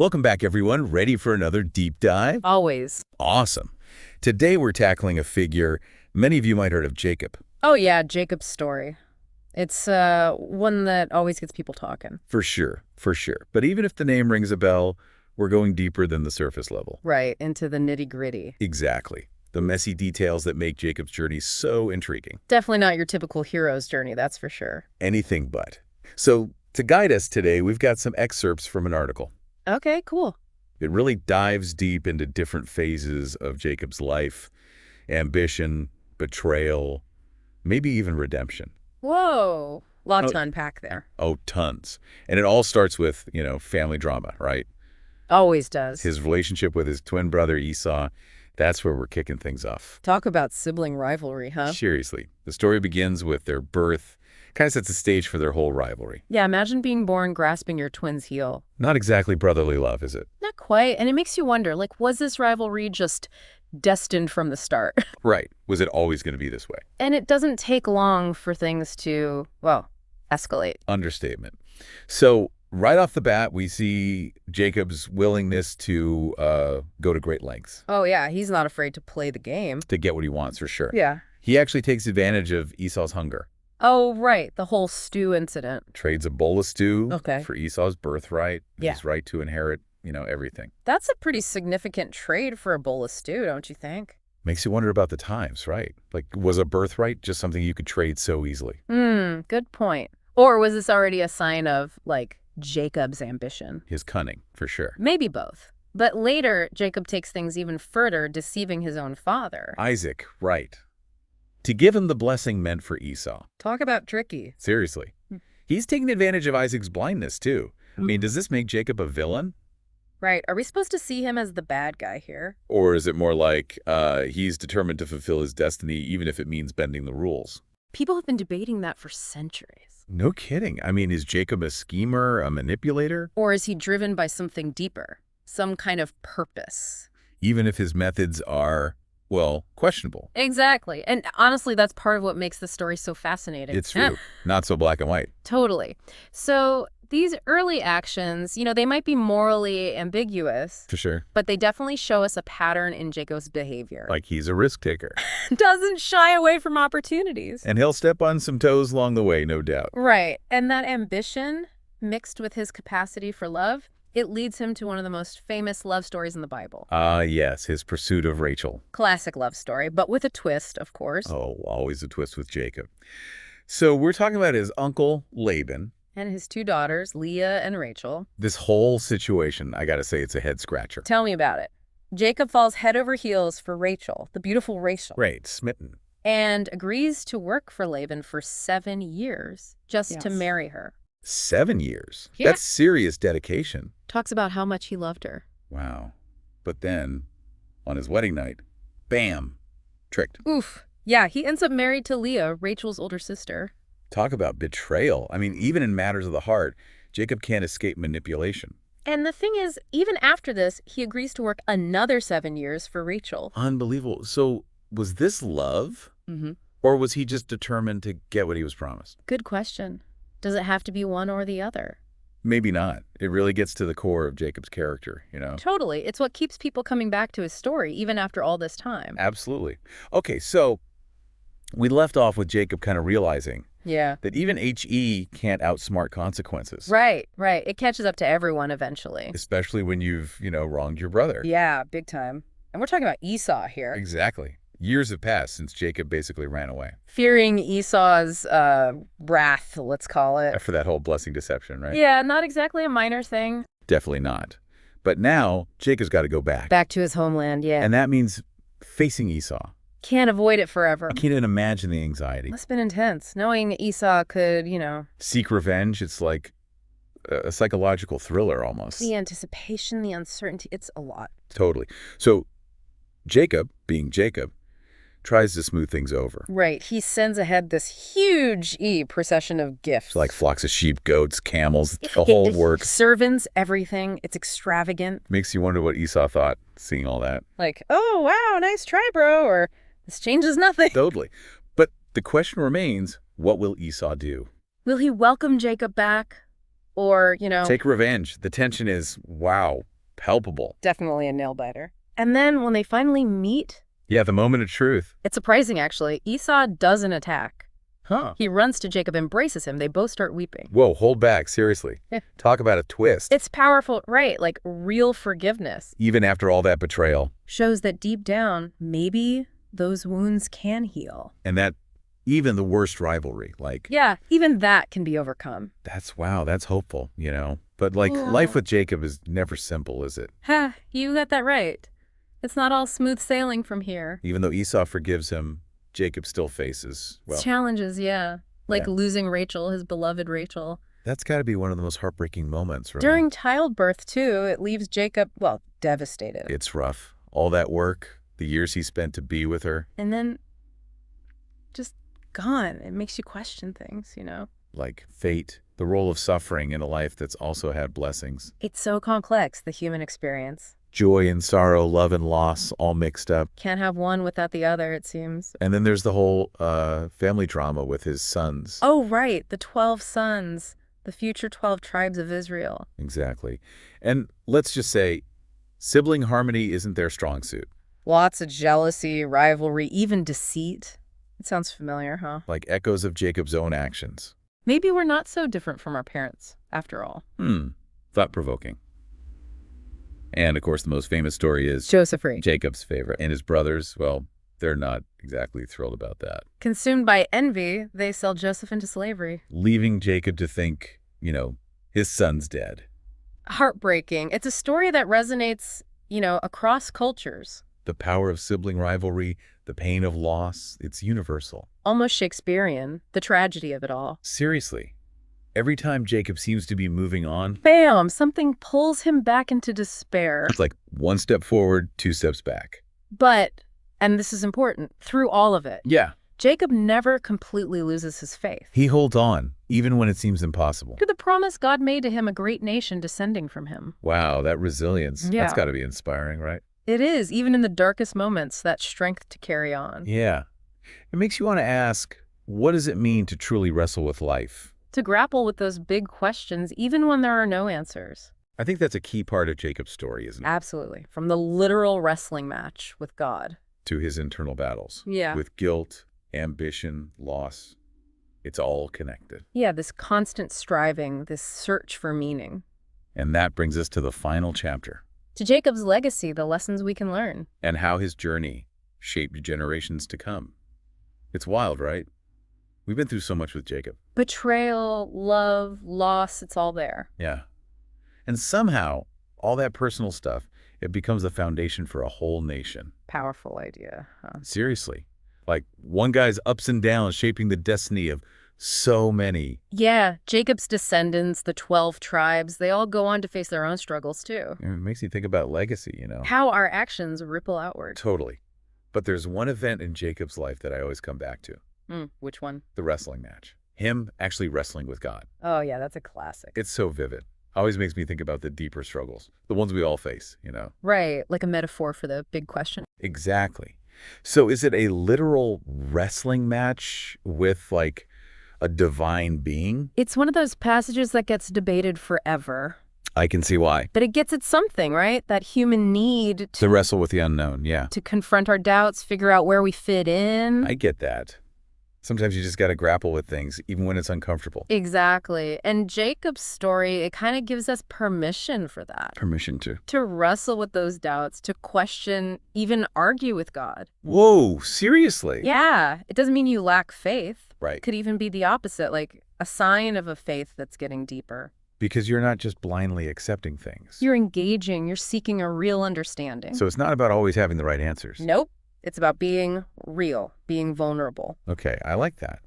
Welcome back, everyone. Ready for another deep dive? Always. Awesome. Today we're tackling a figure many of you might have heard of, Jacob. Oh, yeah, Jacob's story. It's one that always gets people talking. For sure, for sure. But even if the name rings a bell, we're going deeper than the surface level. Right, into the nitty-gritty. Exactly. The messy details that make Jacob's journey so intriguing. Definitely not your typical hero's journey, that's for sure. Anything but. So, to guide us today, we've got some excerpts from an article. Okay, cool. It really dives deep into different phases of Jacob's life, ambition, betrayal, maybe even redemption. Whoa. Lot to unpack there. Oh, tons. And it all starts with, family drama, right? Always does. His relationship with his twin brother Esau, that's where we're kicking things off. Talk about sibling rivalry, huh? Seriously. The story begins with their birth, kind of sets the stage for their whole rivalry. Yeah, imagine being born grasping your twin's heel. Not exactly brotherly love, is it? Not quite, and it makes you wonder, was this rivalry just destined from the start? Right. Was it always going to be this way? And it doesn't take long for things to, escalate. Understatement. So, right off the bat, we see Jacob's willingness to go to great lengths. Oh, yeah, he's not afraid to play the game. To get what he wants, for sure. Yeah. He actually takes advantage of Esau's hunger. Oh, right, the whole stew incident. Trades a bowl of stew for Esau's birthright, Yeah. his right to inherit, everything. That's a pretty significant trade for a bowl of stew, don't you think? Makes you wonder about the times, right? Was a birthright just something you could trade so easily? Good point. Or was this already a sign of, Jacob's ambition? His cunning, for sure. Maybe both. But later, Jacob takes things even further, deceiving his own father. Isaac, right. To give him the blessing meant for Esau. Talk about tricky. Seriously. He's taking advantage of Isaac's blindness, too. I mean, does this make Jacob a villain? Right. Are we supposed to see him as the bad guy here? Or is it more like he's determined to fulfill his destiny, even if it means bending the rules? People have been debating that for centuries. No kidding. I mean, is Jacob a schemer, a manipulator? Or is he driven by something deeper, some kind of purpose? Even if his methods are, questionable. Exactly. And honestly, that's part of what makes the story so fascinating. It's true. Not so black and white. Totally. So these early actions, they might be morally ambiguous. For sure. But they definitely show us a pattern in Jacob's behavior. Like he's a risk taker. Doesn't shy away from opportunities. And he'll step on some toes along the way, no doubt. Right. And that ambition, mixed with his capacity for love, it leads him to one of the most famous love stories in the Bible. Yes, his pursuit of Rachel. Classic love story, but with a twist, of course. Oh, always a twist with Jacob. So we're talking about his uncle, Laban. And his two daughters, Leah and Rachel. This whole situation, I gotta say, it's a head scratcher. Tell me about it. Jacob falls head over heels for Rachel, the beautiful Rachel. Right, smitten. And agrees to work for Laban for 7 years just to marry her. 7 years? Yeah. That's serious dedication. Talks about how much he loved her. Wow. But then, on his wedding night, bam, tricked. Oof. Yeah, he ends up married to Leah, Rachel's older sister. Talk about betrayal. I mean, even in matters of the heart, Jacob can't escape manipulation. And the thing is, even after this, he agrees to work another 7 years for Rachel. Unbelievable. So, was this love? Mm-hmm. Or was he just determined to get what he was promised? Good question. Does it have to be one or the other? Maybe not. It really gets to the core of Jacob's character, Totally. It's what keeps people coming back to his story, even after all this time. Absolutely. Okay, so we left off with Jacob kind of realizing that even HE can't outsmart consequences. Right. It catches up to everyone eventually. Especially when you've, wronged your brother. Yeah, big time. And we're talking about Esau here. Exactly. Years have passed since Jacob basically ran away. Fearing Esau's wrath, let's call it. After that whole blessing deception, right? Yeah, not exactly a minor thing. Definitely not. But now, Jacob's got to go back. Back to his homeland, yeah. And that means facing Esau. Can't avoid it forever. I can't even imagine the anxiety. Must have been intense, knowing Esau could, Seek revenge. It's like a psychological thriller almost. The anticipation, the uncertainty, it's a lot. Totally. So Jacob, being Jacob, tries to smooth things over. Right. He sends ahead this huge procession of gifts. Like flocks of sheep, goats, camels, the whole works. Servants, everything. It's extravagant. Makes you wonder what Esau thought, seeing all that. Like, oh, wow, nice try, bro, or this changes nothing. Totally. But the question remains, what will Esau do? Will he welcome Jacob back? Or, Take revenge. The tension is, wow, palpable. Definitely a nail-biter. And then when they finally meet, Yeah, the moment of truth. it's surprising, actually. Esau doesn't attack. Huh. He runs to Jacob, embraces him. They both start weeping. Whoa, hold back, seriously. Yeah. Talk about a twist. It's powerful, right? Like real forgiveness. Even after all that betrayal. Shows that deep down, maybe those wounds can heal. And that even the worst rivalry, like, Yeah, even that can be overcome. wow, that's hopeful, you know? But like, life with Jacob is never simple, is it? Ha, you got that right. It's not all smooth sailing from here. Even though Esau forgives him, Jacob still faces, well, Challenges, yeah. Like Yeah. losing Rachel, his beloved Rachel. that's got to be one of the most heartbreaking moments, right? During childbirth, too, it leaves Jacob, well, devastated. It's rough. All that work, the years he spent to be with her, And then just gone. It makes you question things, you know? like fate, the role of suffering in a life that's also had blessings. It's so complex, the human experience. Joy and sorrow, love and loss, all mixed up. Can't have one without the other, it seems. And then there's the whole family drama with his sons. Oh, right. The 12 sons. The future 12 tribes of Israel. Exactly. And let's just say, sibling harmony isn't their strong suit. Lots of jealousy, rivalry, even deceit. It sounds familiar, huh? Like echoes of Jacob's own actions. Maybe we're not so different from our parents, after all. Thought-provoking. And, of course, the most famous story is Joseph Reed. Jacob's favorite. And his brothers, well, they're not exactly thrilled about that. Consumed by envy, they sell Joseph into slavery. Leaving Jacob to think, you know, his son's dead. Heartbreaking. It's a story that resonates, across cultures. The power of sibling rivalry, the pain of loss, it's universal. Almost Shakespearean, the tragedy of it all. Seriously. Every time Jacob seems to be moving on, Bam! Something pulls him back into despair. it's like one step forward, two steps back. But, and this is important, through all of it, Yeah. Jacob never completely loses his faith. He holds on, even when it seems impossible. To the promise God made to him, a great nation descending from him. Wow, that resilience. Yeah. That's got to be inspiring, right? It is, even in the darkest moments, that strength to carry on. Yeah. It makes you want to ask, what does it mean to truly wrestle with life? To grapple with those big questions, even when there are no answers. I think that's a key part of Jacob's story, isn't it? Absolutely. From the literal wrestling match with God. To his internal battles. Yeah. With guilt, ambition, loss. It's all connected. Yeah, this constant striving, this search for meaning. And that brings us to the final chapter. To Jacob's legacy, the lessons we can learn. And how his journey shaped generations to come. It's wild, right? We've been through so much with Jacob. Betrayal, love, loss, it's all there. Yeah. And somehow, all that personal stuff, it becomes the foundation for a whole nation. Powerful idea, huh? Seriously. Like one guy's ups and downs shaping the destiny of so many. Yeah, Jacob's descendants, the 12 tribes, they all go on to face their own struggles too. It makes you think about legacy, you know? How our actions ripple outward. Totally. But there's one event in Jacob's life that I always come back to. Which one? The wrestling match. Him actually wrestling with God. Oh, yeah, that's a classic. It's so vivid. Always makes me think about the deeper struggles. The ones we all face, you know? Right, like a metaphor for the big question. Exactly. So is it a literal wrestling match with like a divine being? It's one of those passages that gets debated forever. I can see why. But it gets at something, right? That human need To wrestle with the unknown, yeah. to confront our doubts, figure out where we fit in. I get that. Sometimes you just got to grapple with things, even when it's uncomfortable. Exactly. And Jacob's story, it kind of gives us permission for that. Permission to. To wrestle with those doubts, to question, even argue with God. Whoa, seriously? Yeah. It doesn't mean you lack faith. Right. It could even be the opposite, like a sign of a faith that's getting deeper. Because you're not just blindly accepting things. You're engaging, you're seeking a real understanding. So it's not about always having the right answers. Nope. It's about being real, being vulnerable. Okay, I like that.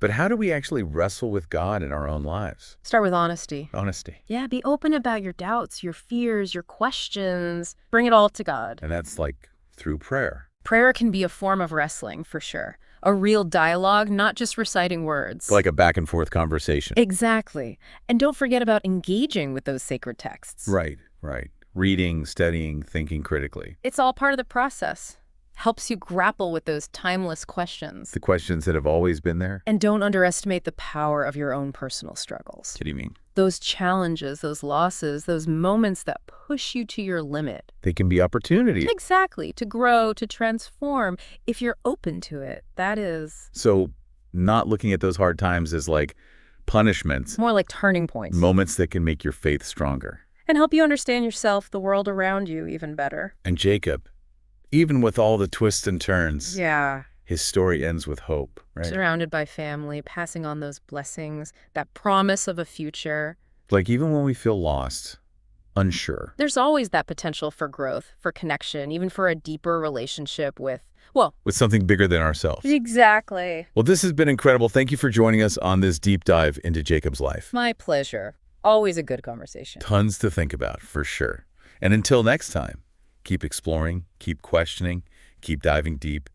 But how do we actually wrestle with God in our own lives? Start with honesty. Honesty. Yeah, be open about your doubts, your fears, your questions. Bring it all to God. And that's like through prayer. Prayer can be a form of wrestling, for sure. A real dialogue, not just reciting words. Like a back and forth conversation. Exactly. And don't forget about engaging with those sacred texts. Right, right. Reading, studying, thinking critically. It's all part of the process. helps you grapple with those timeless questions. The questions that have always been there? And don't underestimate the power of your own personal struggles. What do you mean? Those challenges, those losses, those moments that push you to your limit. They can be opportunities. Exactly, to grow, to transform, if you're open to it. That is So not looking at those hard times as like punishments, more like turning points. moments that can make your faith stronger. And help you understand yourself, the world around you even better. And Jacob, even with all the twists and turns, Yeah. his story ends with hope, right? Surrounded by family, passing on those blessings, that promise of a future. Like even when we feel lost, unsure, There's always that potential for growth, for connection, even for a deeper relationship with, well, with something bigger than ourselves. exactly. Well, this has been incredible. Thank you for joining us on this deep dive into Jacob's life. My pleasure. Always a good conversation. Tons to think about, for sure. And until next time, keep exploring, keep questioning, keep diving deep,